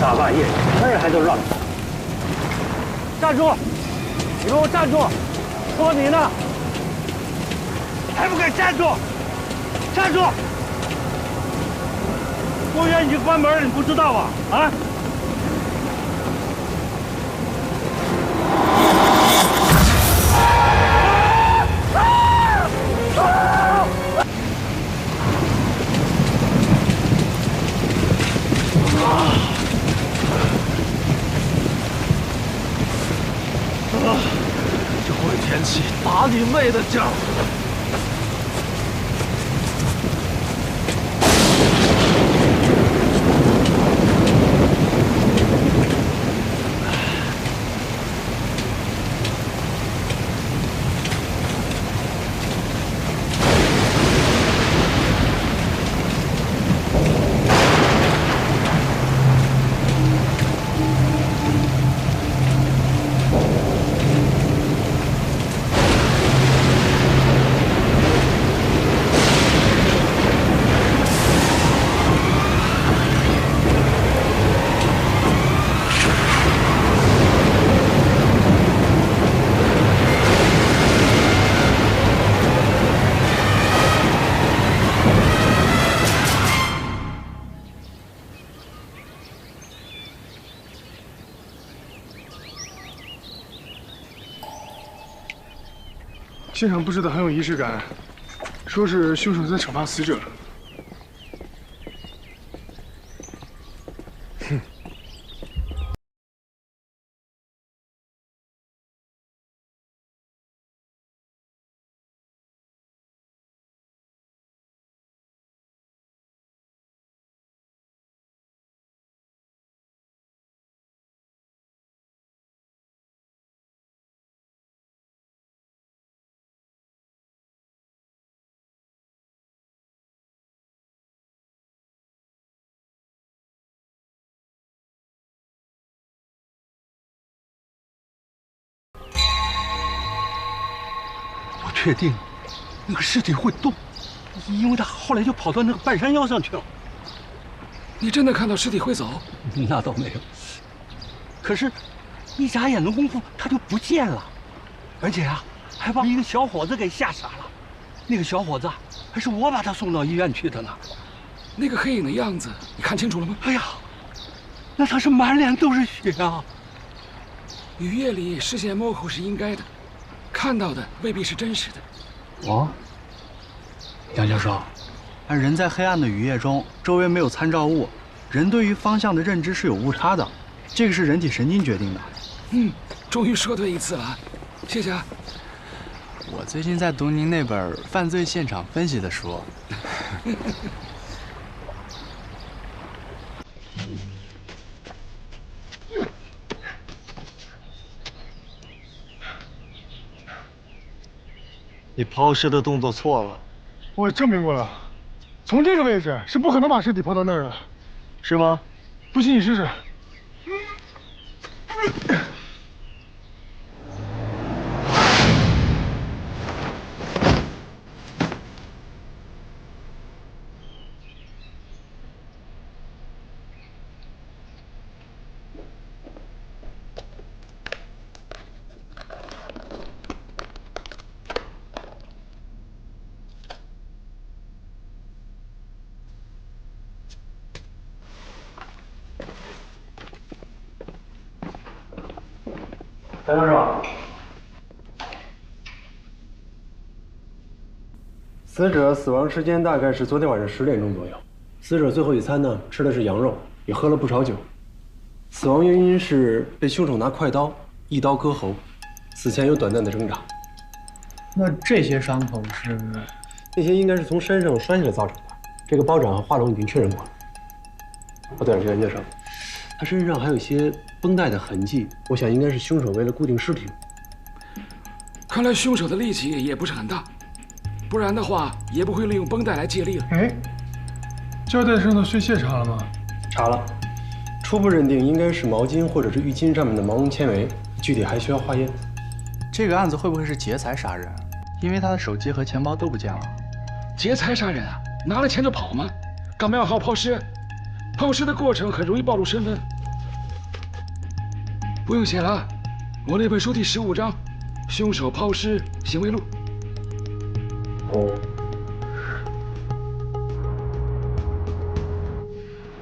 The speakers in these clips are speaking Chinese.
大半夜，那人还都让。站住！你给我站住！说你呢，还不给站住！站住！公园已经关门了，你不知道啊？啊！这坏天气，打你妹的劲儿！现场布置的很有仪式感，说是凶手在惩罚死者。哼！确定那个尸体会动，因为他后来就跑到那个半山腰上去了。你真的看到尸体会走？那倒没有，可是，一眨眼的功夫他就不见了，而且啊，还把一个小伙子给吓傻了。那个小伙子还是我把他送到医院去的呢。那个黑影的样子，你看清楚了吗？哎呀，那他是满脸都是血啊！雨夜里视线模糊是应该的。看到的未必是真实的。杨教授，人在黑暗的雨夜中，周围没有参照物，人对于方向的认知是有误差的，这个是人体神经决定的。终于说对一次了，谢谢啊。我最近在读您那本犯罪现场分析的书。你抛尸的动作错了，我证明过了，从这个位置是不可能把尸体抛到那儿的，是吗？不信你试试。陈教授，死者死亡时间大概是昨天晚上10点钟左右。死者最后一餐呢吃的是羊肉，也喝了不少酒。死亡原因是被凶手拿快刀一刀割喉，死前有短暂的挣扎。那这些伤口是？那些应该是从山上摔下来造成的。这个包长和华龙已经确认过了。哦，对了，袁教授，他身上还有一些绷带的痕迹，我想应该是凶手为了固定尸体。看来凶手的力气也不是很大，不然的话也不会利用绷带来借力了。哎，胶带上的碎屑查了吗？查了，初步认定应该是毛巾或者是浴巾上面的毛绒纤维，具体还需要化验。这个案子会不会是劫财杀人？因为他的手机和钱包都不见了。劫财杀人啊？拿了钱就跑吗？干嘛要好好抛尸？抛尸的过程很容易暴露身份，不用写了，我那本书第15章，凶手抛尸行为录。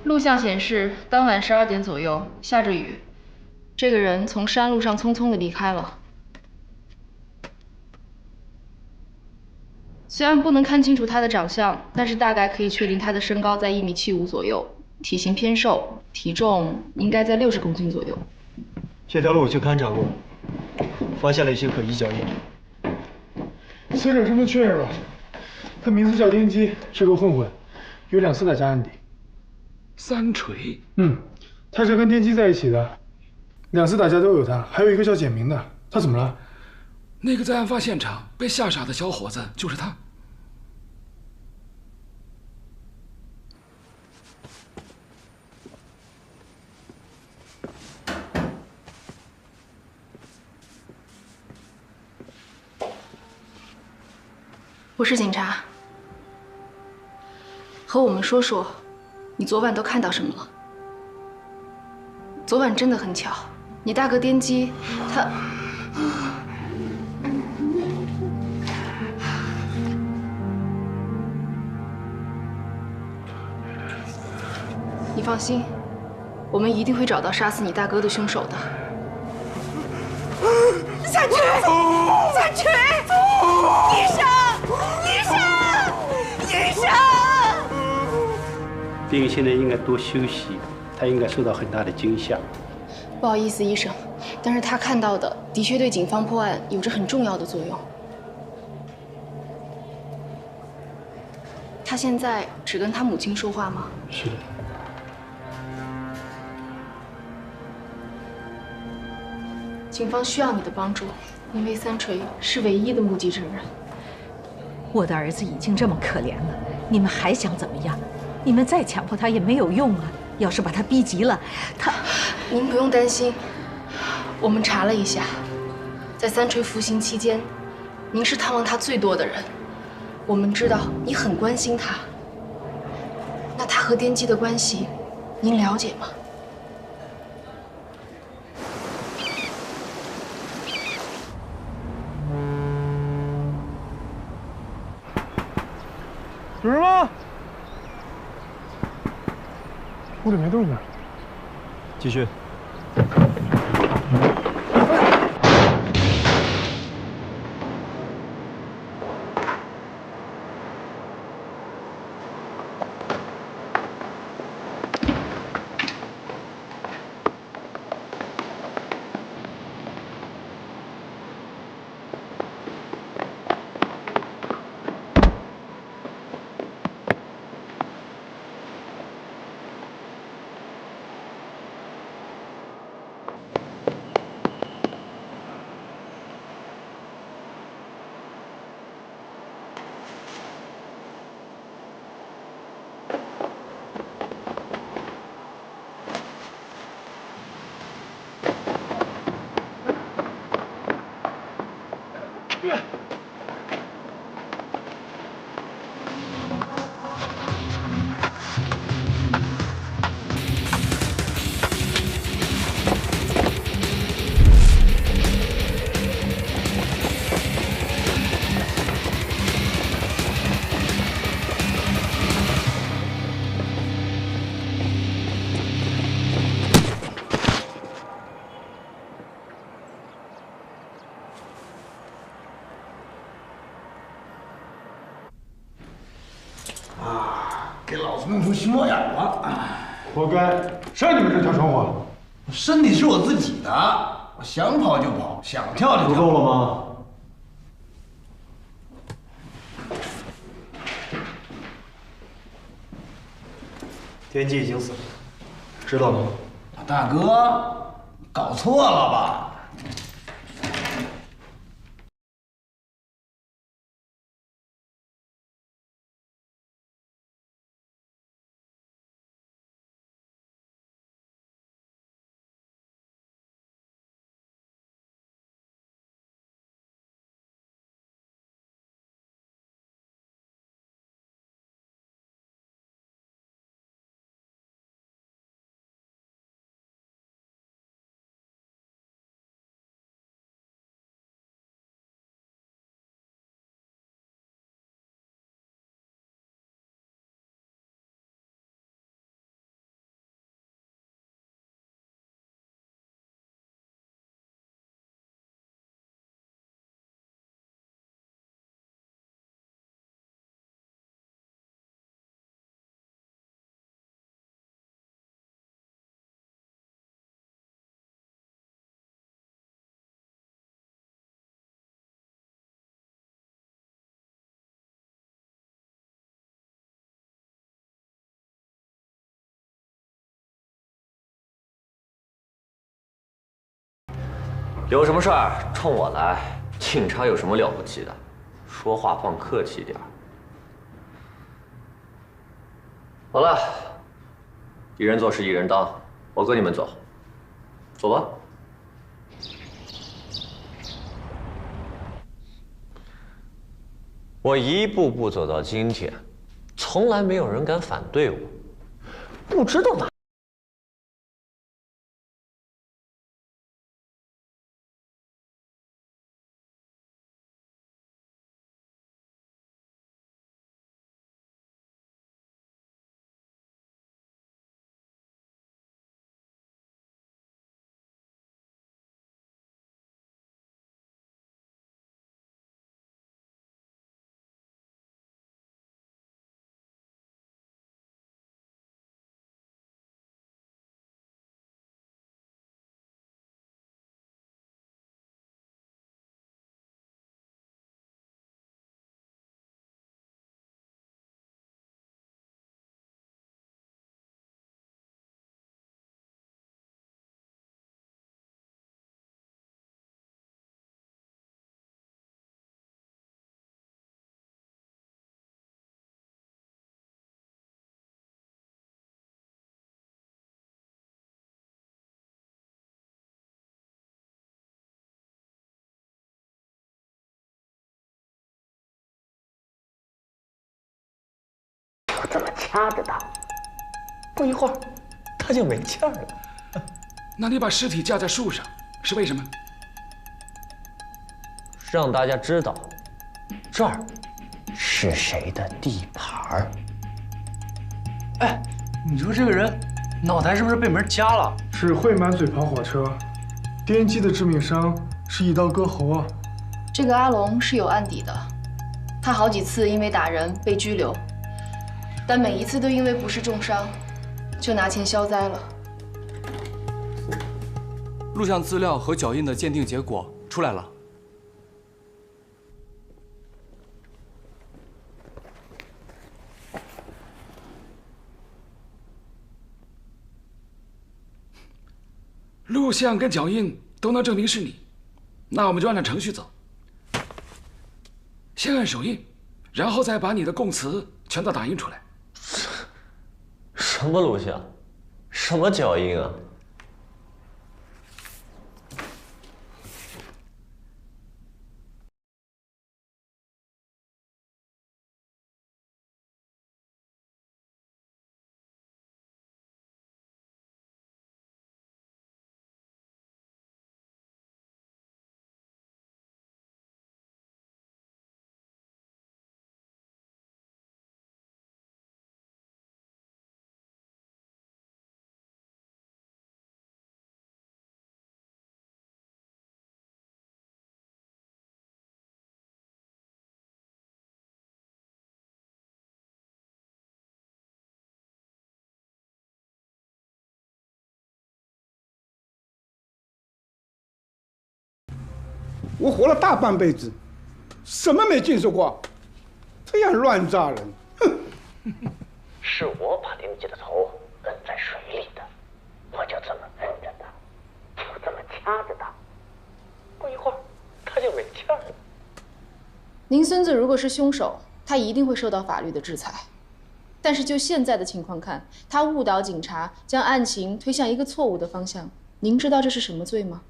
录像显示，当晚12点左右，下着雨，这个人从山路上匆匆的离开了。虽然不能看清楚他的长相，但是大概可以确定他的身高在1.75米左右，体型偏瘦，体重应该在60公斤左右。这条路我去勘察过，发现了一些可疑脚印。死者身份确认了，他名字叫丁基，是个混混，有2次打架案底。3锤。他是跟丁基在一起的，2次打架都有他，还有一个叫简明的，他怎么了？那个在案发现场被吓傻的小伙子就是他。我是警察，和我们说说，你昨晚都看到什么了？昨晚真的很巧，你大哥颠基，他……你放心，我们一定会找到杀死你大哥的凶手的。三锤！三锤！医生！医生！医生！丁现在应该多休息，他应该受到很大的惊吓。不好意思，医生，但是他看到的的确对警方破案有着很重要的作用。他现在只跟他母亲说话吗？是的。警方需要你的帮助，因为三锤是唯一的目击证人。我的儿子已经这么可怜了，你们还想怎么样？你们再强迫他也没有用啊！要是把他逼急了，他……您不用担心，我们查了一下，在三锤服刑期间，您是探望他最多的人。我们知道你很关心他，那他和颠基的关系，您了解吗？有人吗？屋里没动静。继续。给老子弄出心魔眼了！活该，谁让你们这跳窗户？身体是我自己的，我想跑就跑，想跳就跳。不够了吗？天机已经死了，知道了吗？大哥，搞错了吧？有什么事儿冲我来，警察有什么了不起的？说话放客气点儿。好了，一人做事一人当，我跟你们走，走吧。我一步步走到今天，从来没有人敢反对我，不知道哪。这么掐着他，不一会儿他就没气儿了。那你把尸体架在树上是为什么？让大家知道这儿是谁的地盘儿。哎，你说这个人脑袋是不是被门夹了？是会满嘴跑火车，颠击的致命伤是一刀割喉啊。这个阿龙是有案底的，他好几次因为打人被拘留。但每一次都因为不是重伤，就拿钱消灾了。录像资料和脚印的鉴定结果出来了。录像跟脚印都能证明是你，那我们就按照程序走。先按手印，然后再把你的供词全都打印出来。什么录像？什么脚印啊？我活了大半辈子，什么没见识过？这样乱扎人，哼！是我把林姐的头摁在水里的，我就这么摁着她，就这么掐着她，不一会儿她就没气儿了。您孙子如果是凶手，他一定会受到法律的制裁。但是就现在的情况看，他误导警察，将案情推向一个错误的方向。您知道这是什么罪吗？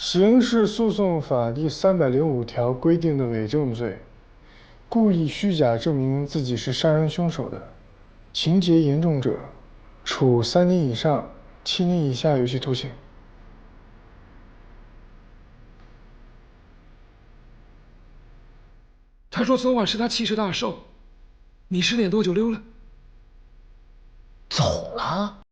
刑事诉讼法第305条规定的伪证罪，故意虚假证明自己是杀人凶手的，情节严重者，处3年以上7年以下有期徒刑。他说昨晚是他气势大受，你10点多就溜了。走了？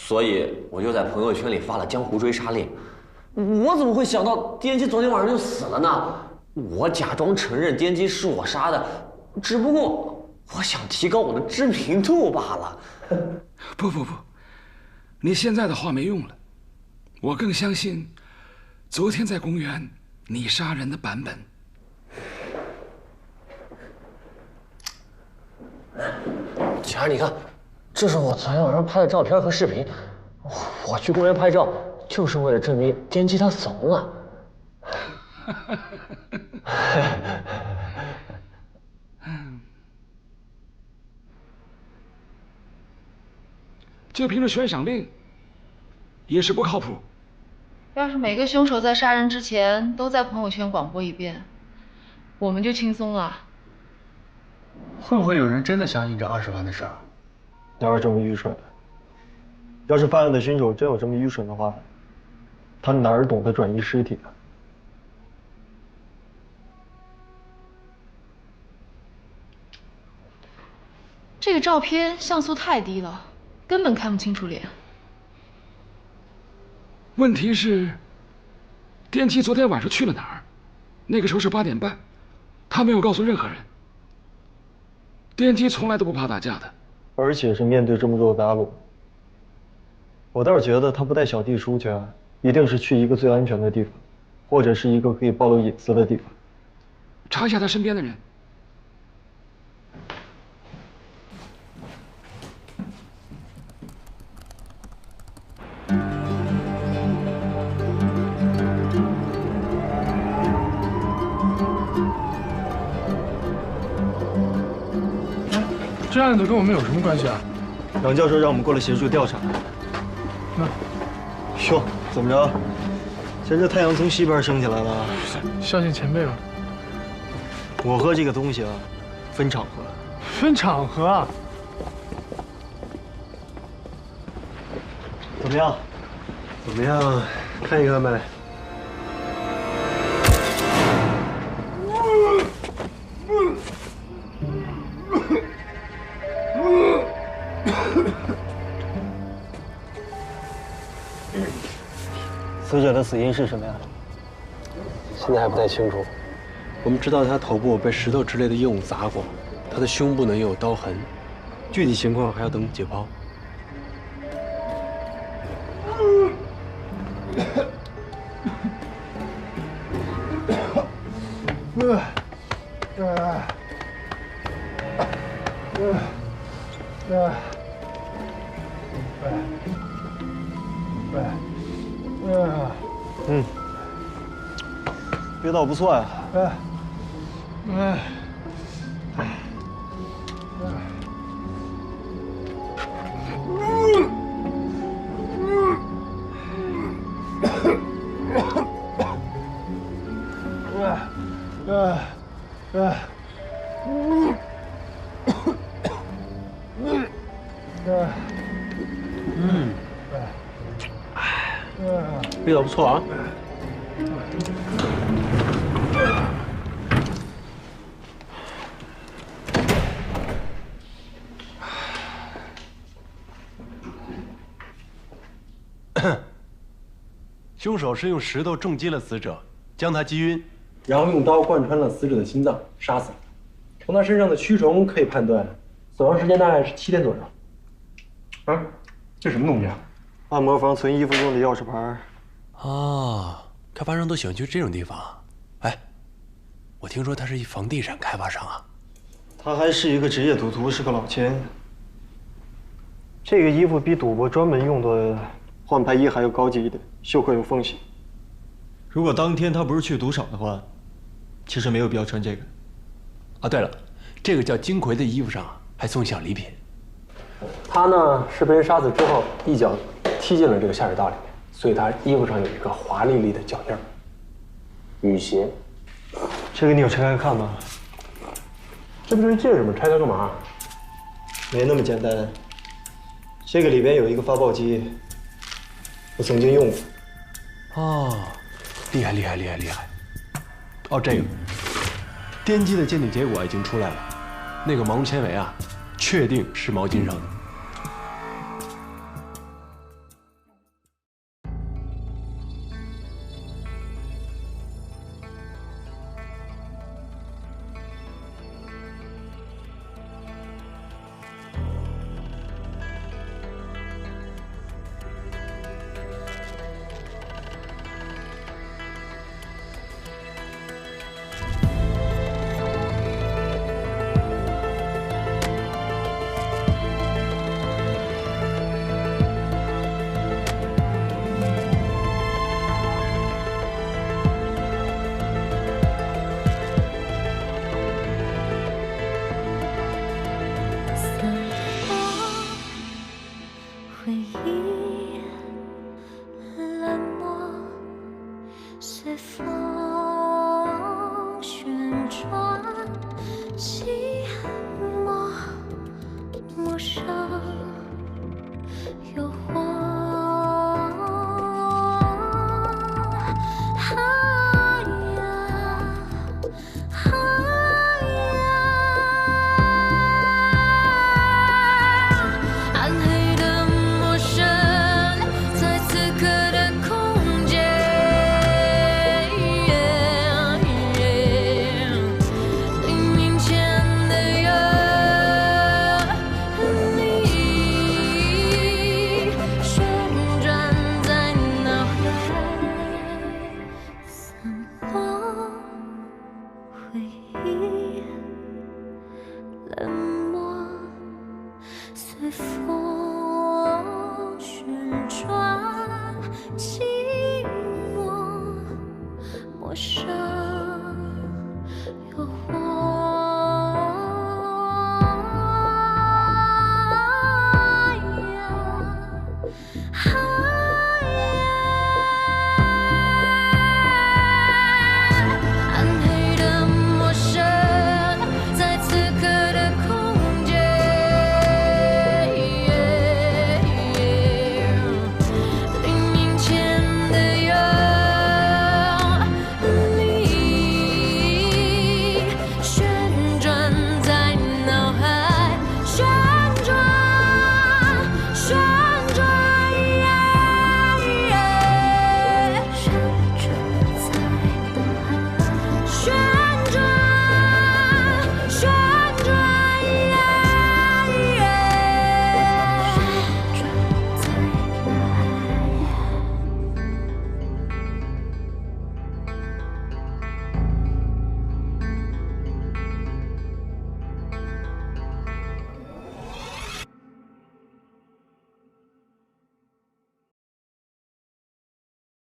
所以我就在朋友圈里发了江湖追杀令。我怎么会想到颠姬昨天晚上就死了呢？我假装承认颠姬是我杀的，只不过我想提高我的知名度罢了。不，你现在的话没用了，我更相信昨天在公园你杀人的版本。姐儿，你看，这是我昨天晚上拍的照片和视频。我去公园拍照，就是为了证明颠姬他怂了。就凭着悬赏令，也是不靠谱。要是每个凶手在杀人之前都在朋友圈广播一遍，我们就轻松了。会不会有人真的相信这20万的事儿？哪有这么愚蠢的？要是犯案的凶手真有这么愚蠢的话，他哪儿懂得转移尸体啊？这个照片像素太低了，根本看不清楚脸。问题是，颠姬昨天晚上去了哪儿？那个时候是8点半，他没有告诉任何人。颠姬从来都不怕打架的，而且是面对这么多的大陆。我倒是觉得他不带小弟出去啊，一定是去一个最安全的地方，或者是一个可以暴露隐私的地方。查一下他身边的人。这案子跟我们有什么关系啊？杨教授让我们过来协助调查。哟，怎么着？现在太阳从西边升起来了。孝敬前辈吧。我喝这个东西啊，分场合。分场合啊？怎么样？怎么样？看一看呗。死者的死因是什么呀？现在还不太清楚。我们知道他头部被石头之类的硬物砸过，他的胸部呢也有刀痕，具体情况还要等解剖。味道不错呀。味道不错啊。凶手是用石头重击了死者，将他击晕，然后用刀贯穿了死者的心脏，杀死了。从他身上的蛆虫可以判断，死亡时间大概是7天左右。啊，这什么东西啊？按摩房存衣服用的钥匙牌。啊，开发商都喜欢去这种地方。哎，我听说他是一房地产开发商啊。他还是一个职业赌徒，是个老千。这个衣服比赌博专门用的换牌衣还要高级一点，袖口有缝隙。如果当天他不是去赌场的话，其实没有必要穿这个。啊，对了，这个叫金葵的衣服上还送小礼品。他呢是被人杀死之后一脚踢进了这个下水道里面，所以他衣服上有一个华丽丽的脚印儿。雨鞋，这个你有拆开看吗？这不就是戒指吗？拆开干嘛？没那么简单。这个里边有一个发报机，我曾经用过。哦，厉害厉害厉害厉害！哦，这个颠击的鉴定结果已经出来了，那个毛绒纤维啊，确定是毛巾上的。冷漠，随风旋转，寂寞陌生。